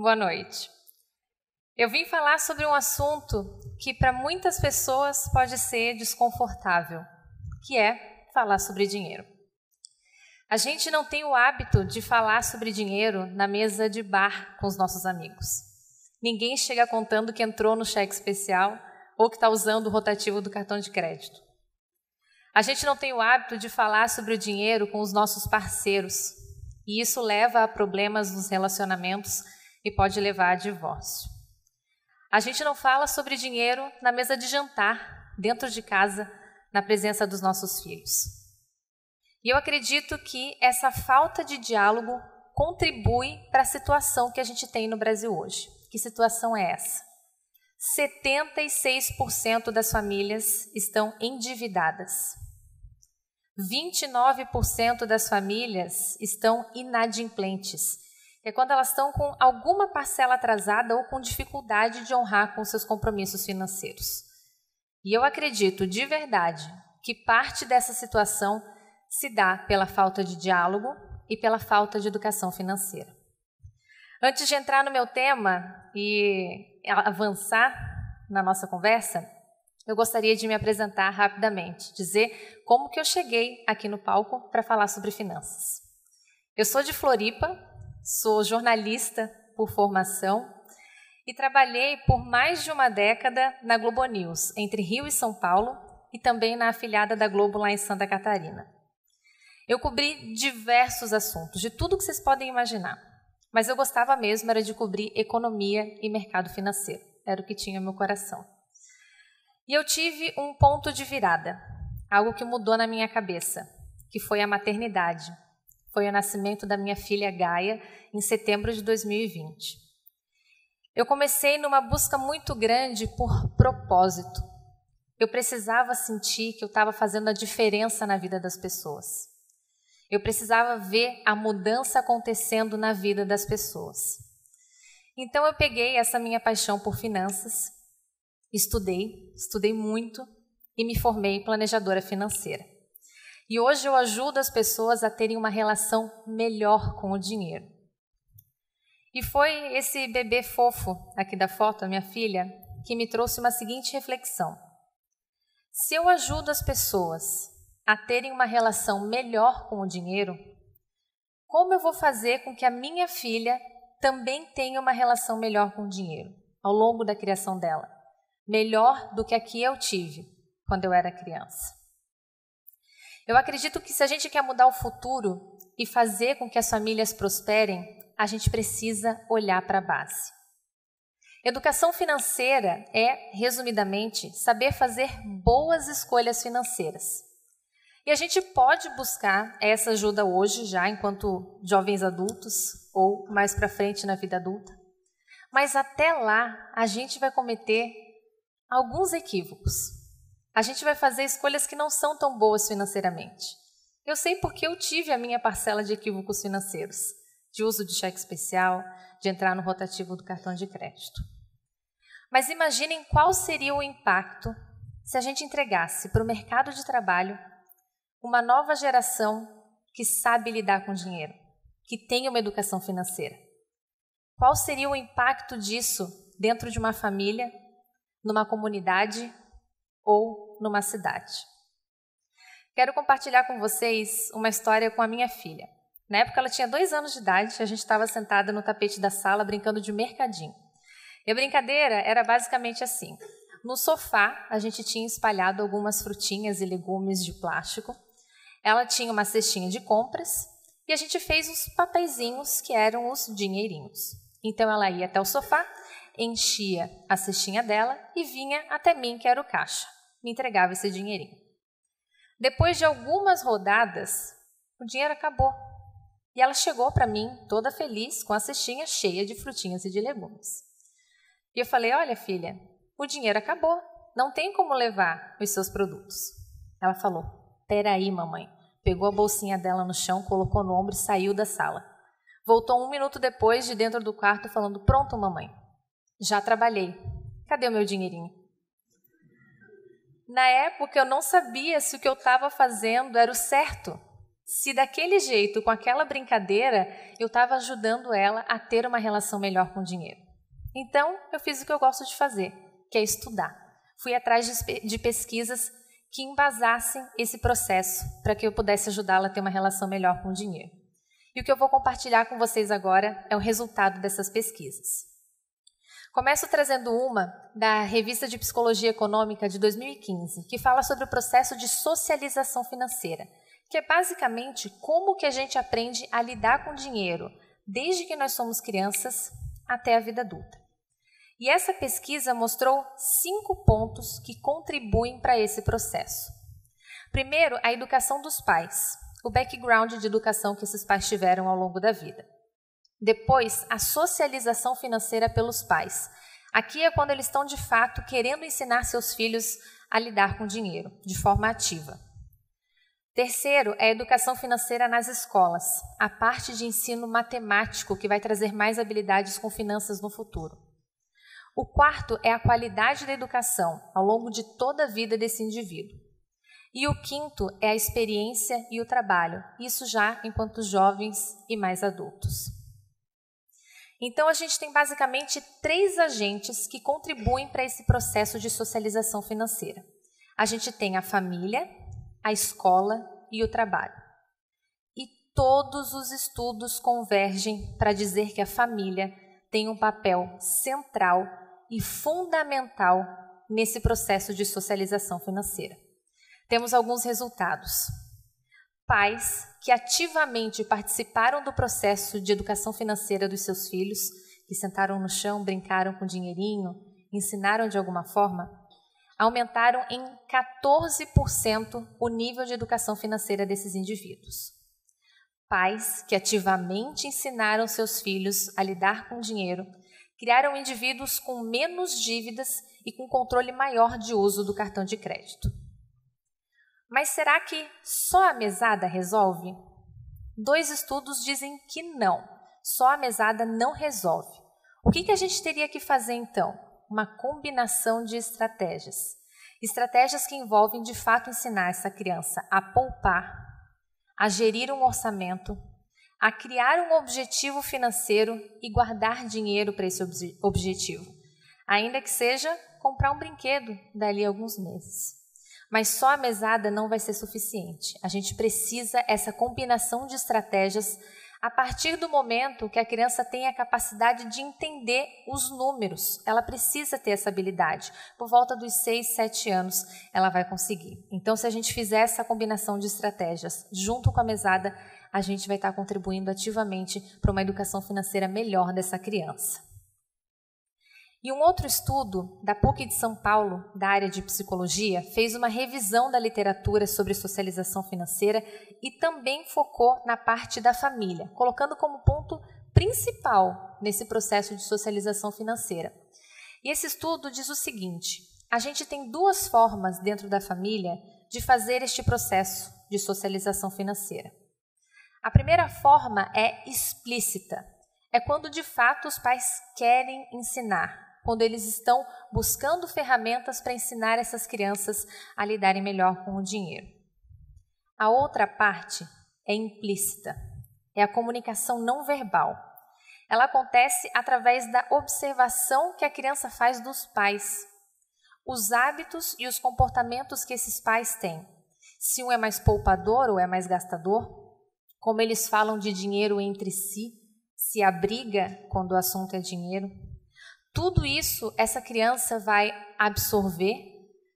Boa noite. Eu vim falar sobre um assunto que para muitas pessoas pode ser desconfortável, que é falar sobre dinheiro. A gente não tem o hábito de falar sobre dinheiro na mesa de bar com os nossos amigos. Ninguém chega contando que entrou no cheque especial ou que está usando o rotativo do cartão de crédito. A gente não tem o hábito de falar sobre o dinheiro com os nossos parceiros, e isso leva a problemas nos relacionamentos e pode levar a divórcio. A gente não fala sobre dinheiro na mesa de jantar, dentro de casa, na presença dos nossos filhos. E eu acredito que essa falta de diálogo contribui para a situação que a gente tem no Brasil hoje. Que situação é essa? 76% das famílias estão endividadas. 29% das famílias estão inadimplentes. É quando elas estão com alguma parcela atrasada ou com dificuldade de honrar com seus compromissos financeiros. E eu acredito de verdade que parte dessa situação se dá pela falta de diálogo e pela falta de educação financeira. Antes de entrar no meu tema e avançar na nossa conversa, eu gostaria de me apresentar rapidamente, dizer como que eu cheguei aqui no palco para falar sobre finanças. Eu sou de Floripa, sou jornalista por formação e trabalhei por mais de uma década na Globo News, entre Rio e São Paulo, e também na afiliada da Globo lá em Santa Catarina. Eu cobri diversos assuntos, de tudo que vocês podem imaginar, mas eu gostava mesmo era de cobrir economia e mercado financeiro, era o que tinha no meu coração. E eu tive um ponto de virada, algo que mudou na minha cabeça, que foi a maternidade. Foi o nascimento da minha filha Gaia em setembro de 2020. Eu comecei numa busca muito grande por propósito. Eu precisava sentir que eu estava fazendo a diferença na vida das pessoas. Eu precisava ver a mudança acontecendo na vida das pessoas. Então eu peguei essa minha paixão por finanças, estudei muito e me formei planejadora financeira. E hoje eu ajudo as pessoas a terem uma relação melhor com o dinheiro. E foi esse bebê fofo aqui da foto, a minha filha, que me trouxe uma seguinte reflexão. Se eu ajudo as pessoas a terem uma relação melhor com o dinheiro, como eu vou fazer com que a minha filha também tenha uma relação melhor com o dinheiro ao longo da criação dela? Melhor do que a que eu tive quando eu era criança. Eu acredito que se a gente quer mudar o futuro e fazer com que as famílias prosperem, a gente precisa olhar para a base. Educação financeira é, resumidamente, saber fazer boas escolhas financeiras. E a gente pode buscar essa ajuda hoje, já enquanto jovens adultos ou mais para frente na vida adulta. Mas até lá, a gente vai cometer alguns equívocos. A gente vai fazer escolhas que não são tão boas financeiramente. Eu sei porque eu tive a minha parcela de equívocos financeiros, de uso de cheque especial, de entrar no rotativo do cartão de crédito. Mas imaginem qual seria o impacto se a gente entregasse para o mercado de trabalho uma nova geração que sabe lidar com dinheiro, que tem uma educação financeira. Qual seria o impacto disso dentro de uma família, numa comunidade ou numa cidade? Quero compartilhar com vocês uma história com a minha filha. Na época ela tinha 2 anos de idade, a gente estava sentada no tapete da sala brincando de mercadinho. E a brincadeira era basicamente assim. No sofá a gente tinha espalhado algumas frutinhas e legumes de plástico. Ela tinha uma cestinha de compras e a gente fez os papeizinhos que eram os dinheirinhos. Então ela ia até o sofá, enchia a cestinha dela e vinha até mim, que era o caixa. Me entregava esse dinheirinho. Depois de algumas rodadas, o dinheiro acabou. E ela chegou para mim, toda feliz, com a cestinha cheia de frutinhas e de legumes. E eu falei, olha filha, o dinheiro acabou, não tem como levar os seus produtos. Ela falou, peraí mamãe. Pegou a bolsinha dela no chão, colocou no ombro e saiu da sala. Voltou 1 minuto depois de dentro do quarto falando, pronto mamãe, já trabalhei, cadê o meu dinheirinho? Na época eu não sabia se o que eu estava fazendo era o certo. se daquele jeito, com aquela brincadeira, eu estava ajudando ela a ter uma relação melhor com o dinheiro. Então, eu fiz o que eu gosto de fazer, que é estudar. Fui atrás de pesquisas que embasassem esse processo para que eu pudesse ajudá-la a ter uma relação melhor com o dinheiro. E o que eu vou compartilhar com vocês agora é o resultado dessas pesquisas. Começo trazendo uma da Revista de Psicologia Econômica de 2015, que fala sobre o processo de socialização financeira, que é basicamente como que a gente aprende a lidar com o dinheiro, desde que nós somos crianças até a vida adulta. E essa pesquisa mostrou 5 pontos que contribuem para esse processo. Primeiro, a educação dos pais, o background de educação que esses pais tiveram ao longo da vida. Depois, a socialização financeira pelos pais. Aqui é quando eles estão, de fato, querendo ensinar seus filhos a lidar com o dinheiro, de forma ativa. Terceiro, é a educação financeira nas escolas, a parte de ensino matemático que vai trazer mais habilidades com finanças no futuro. O quarto é a qualidade da educação ao longo de toda a vida desse indivíduo. E o quinto é a experiência e o trabalho, isso já enquanto jovens e mais adultos. Então, a gente tem basicamente 3 agentes que contribuem para esse processo de socialização financeira. A gente tem a família, a escola e o trabalho. E todos os estudos convergem para dizer que a família tem um papel central e fundamental nesse processo de socialização financeira. Temos alguns resultados. Pais que ativamente participaram do processo de educação financeira dos seus filhos, que sentaram no chão, brincaram com dinheirinho, ensinaram de alguma forma, aumentaram em 14% o nível de educação financeira desses indivíduos. Pais que ativamente ensinaram seus filhos a lidar com dinheiro, criaram indivíduos com menos dívidas e com controle maior de uso do cartão de crédito. Mas será que só a mesada resolve? 2 estudos dizem que não, só a mesada não resolve. O que a gente teria que fazer então? Uma combinação de estratégias. Estratégias que envolvem, de fato, ensinar essa criança a poupar, a gerir um orçamento, a criar um objetivo financeiro e guardar dinheiro para esse objetivo, ainda que seja comprar um brinquedo dali a alguns meses. Mas só a mesada não vai ser suficiente. A gente precisa essa combinação de estratégias a partir do momento que a criança tem a capacidade de entender os números. Ela precisa ter essa habilidade. Por volta dos 6, 7 anos, ela vai conseguir. Então, se a gente fizer essa combinação de estratégias junto com a mesada, a gente vai estar contribuindo ativamente para uma educação financeira melhor dessa criança. E um outro estudo da PUC de São Paulo, da área de psicologia, fez uma revisão da literatura sobre socialização financeira e também focou na parte da família, colocando como ponto principal nesse processo de socialização financeira. E esse estudo diz o seguinte: a gente tem 2 formas dentro da família de fazer este processo de socialização financeira. A primeira forma é explícita, é quando de fato os pais querem ensinar, quando eles estão buscando ferramentas para ensinar essas crianças a lidarem melhor com o dinheiro. A outra parte é implícita, é a comunicação não verbal. Ela acontece através da observação que a criança faz dos pais, os hábitos e os comportamentos que esses pais têm. Se um é mais poupador ou é mais gastador, como eles falam de dinheiro entre si, se abriga quando o assunto é dinheiro. Tudo isso essa criança vai absorver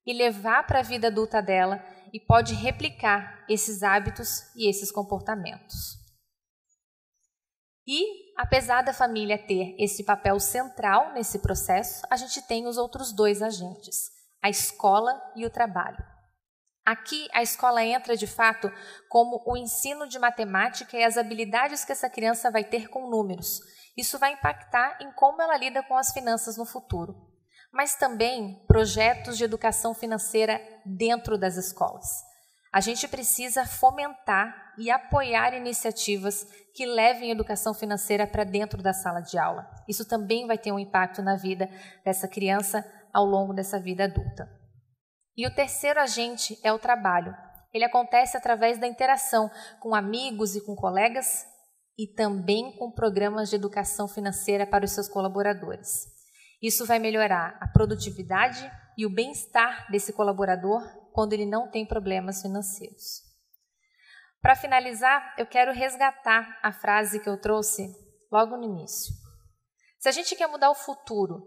e levar para a vida adulta dela e pode replicar esses hábitos e esses comportamentos. E, apesar da família ter esse papel central nesse processo, a gente tem os outros 2 agentes, a escola e o trabalho. Aqui, a escola entra, de fato, como o ensino de matemática e as habilidades que essa criança vai ter com números. Isso vai impactar em como ela lida com as finanças no futuro. Mas também projetos de educação financeira dentro das escolas. A gente precisa fomentar e apoiar iniciativas que levem a educação financeira para dentro da sala de aula. Isso também vai ter um impacto na vida dessa criança ao longo dessa vida adulta. E o terceiro agente é o trabalho. ele acontece através da interação com amigos e com colegas e também com programas de educação financeira para os seus colaboradores. Isso vai melhorar a produtividade e o bem-estar desse colaborador quando ele não tem problemas financeiros. Para finalizar, eu quero resgatar a frase que eu trouxe logo no início. Se a gente quer mudar o futuro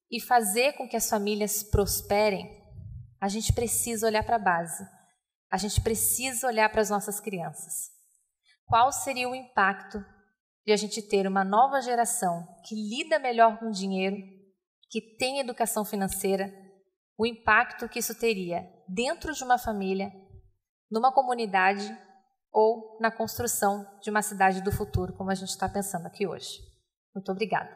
e fazer com que as famílias prosperem, a gente precisa olhar para a base. A gente precisa olhar para as nossas crianças. Qual seria o impacto de a gente ter uma nova geração que lida melhor com o dinheiro, que tem educação financeira, o impacto que isso teria dentro de uma família, numa comunidade ou na construção de uma cidade do futuro, como a gente está pensando aqui hoje. Muito obrigada.